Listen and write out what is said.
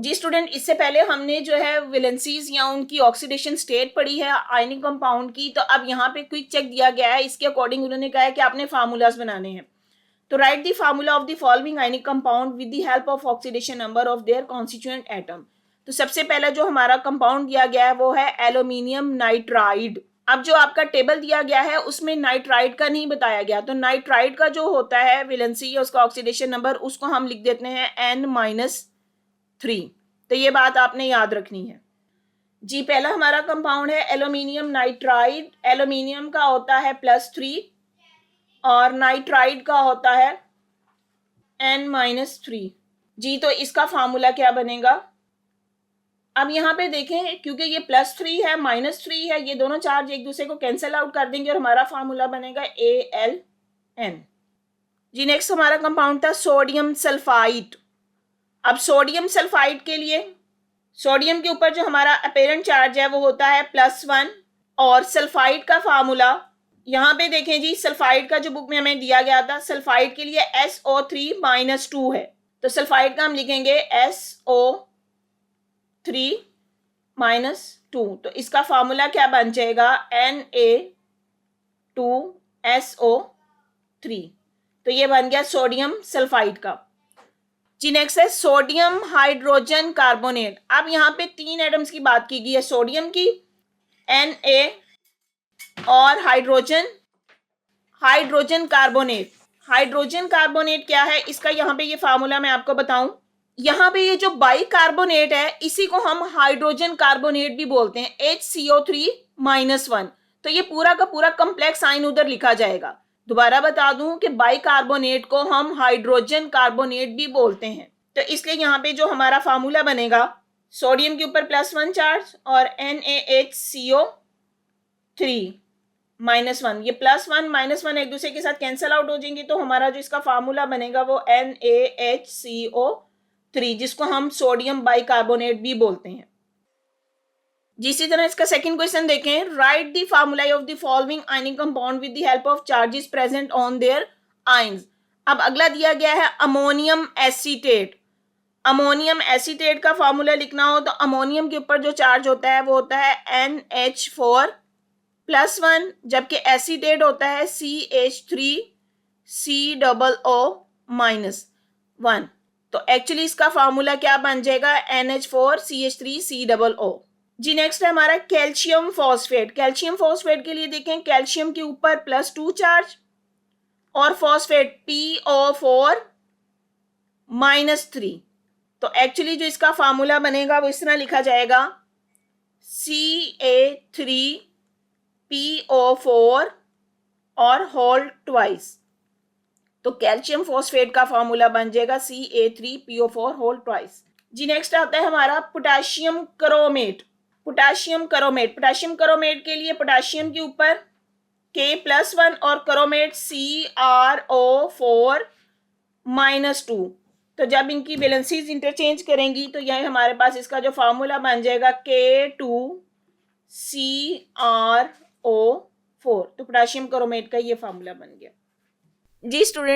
जी student, इससे पहले हमने जो है वैलेंसीज या उनकी ऑक्सीडेशन स्टेट पढ़ी है आयनिक कंपाउंड की। तो अब यहाँ पे क्विक चेक दिया गया है, इसके अकॉर्डिंग उन्होंने कहा है कि आपने फार्मूलाज बनाने हैं। तो right the formula of the following ionic compound with the help of oxidation number of their constituent atom. तो सबसे पहला जो हमारा कंपाउंड दिया गया है वो है एल्यूमिनियम नाइट्राइड। अब जो आपका टेबल दिया गया है उसमें नाइट्राइड का नहीं बताया गया, तो नाइट्राइड का जो होता है वैलेंसी या उसका ऑक्सीडेशन नंबर, उसको हम लिख देते हैं N-3। तो ये बात आपने याद रखनी है जी। पहला हमारा कंपाउंड है एल्यूमिनियम नाइट्राइड। एल्यूमिनियम का होता है +3 और नाइट्राइड का होता है N-3 जी। तो इसका फार्मूला क्या बनेगा? अब यहाँ पे देखें, क्योंकि ये +3 है -3 है, ये दोनों चार्ज एक दूसरे को कैंसिल आउट कर देंगे और हमारा फार्मूला बनेगा AlN जी। नेक्स्ट हमारा कंपाउंड था सोडियम सल्फाइड। अब सोडियम सल्फाइड के लिए सोडियम के ऊपर जो हमारा अपेरेंट चार्ज है वो होता है +1 और सल्फाइड का फार्मूला यहाँ पे देखें जी। सल्फाइड का जो बुक में हमें दिया गया था, सल्फाइड के लिए SO3 -2 है, तो सल्फाइड का हम लिखेंगे SO3 -2। तो इसका फार्मूला क्या बन जाएगा? Na2SO3। तो ये बन गया सोडियम सल्फाइड का जी। नेक्स्ट है सोडियम हाइड्रोजन कार्बोनेट। अब यहाँ पे 3 एटम्स की बात की गई है, सोडियम की, Na और हाइड्रोजन कार्बोनेट। हाइड्रोजन कार्बोनेट क्या है इसका, यहाँ पे ये फार्मूला मैं आपको बताऊं। यहाँ पे ये जो बाइकार्बोनेट है इसी को हम हाइड्रोजन कार्बोनेट भी बोलते हैं, HCO3 -1। तो ये पूरा का पूरा कंप्लेक्स आयन उधर लिखा जाएगा। दोबारा बता दूं कि बाइकार्बोनेट को हम हाइड्रोजन कार्बोनेट भी बोलते हैं। तो इसलिए यहाँ पे जो हमारा फार्मूला बनेगा, सोडियम के ऊपर +1 चार्ज और NaHCO3 -1, ये +1 -1 एक दूसरे के साथ कैंसिल आउट हो जाएंगे। तो हमारा जो इसका फार्मूला बनेगा वो NaHCO3, जिसको हम सोडियम बाइकार्बोनेट भी बोलते हैं। इसी तरह इसका सेकंड क्वेश्चन देखें। Right the formula of the following ionic compound with the help of charges present on their ions. अब अगला दिया गया है अमोनियम एसीटेट। अमोनियम एसीटेट का फार्मूला लिखना हो तो अमोनियम के ऊपर जो चार्ज होता है वो होता है NH4+1, जबकि एसीटेट होता है CH3COO-1। तो एक्चुअली इसका फार्मूला क्या बन जाएगा? NH4CH3COO जी। नेक्स्ट है हमारा कैल्शियम फॉस्फेट। कैल्शियम फॉस्फेट के लिए देखें, कैल्शियम के ऊपर +2 चार्ज और फॉस्फेट PO4 -3। तो एक्चुअली जो इसका फार्मूला बनेगा वो इस तरह लिखा जाएगा, Ca3PO4 और होल ट्वाइस। तो कैल्शियम फॉस्फेट का फार्मूला बन जाएगा Ca3PO4 होल ट्वाइस जी। नेक्स्ट आता है हमारा पोटेशियम क्रोमेट। पोटेशियम क्रोमेट के लिए पोटेशियम के ऊपर K+1 और क्रोमेट CrO4 -2। तो जब इनकी वैलेंसीज इंटरचेंज करेंगी तो यह हमारे पास इसका जो फार्मूला बन जाएगा K2CrO4। तो पोटेशियम क्रोमेट का ये फार्मूला बन गया जी स्टूडेंट।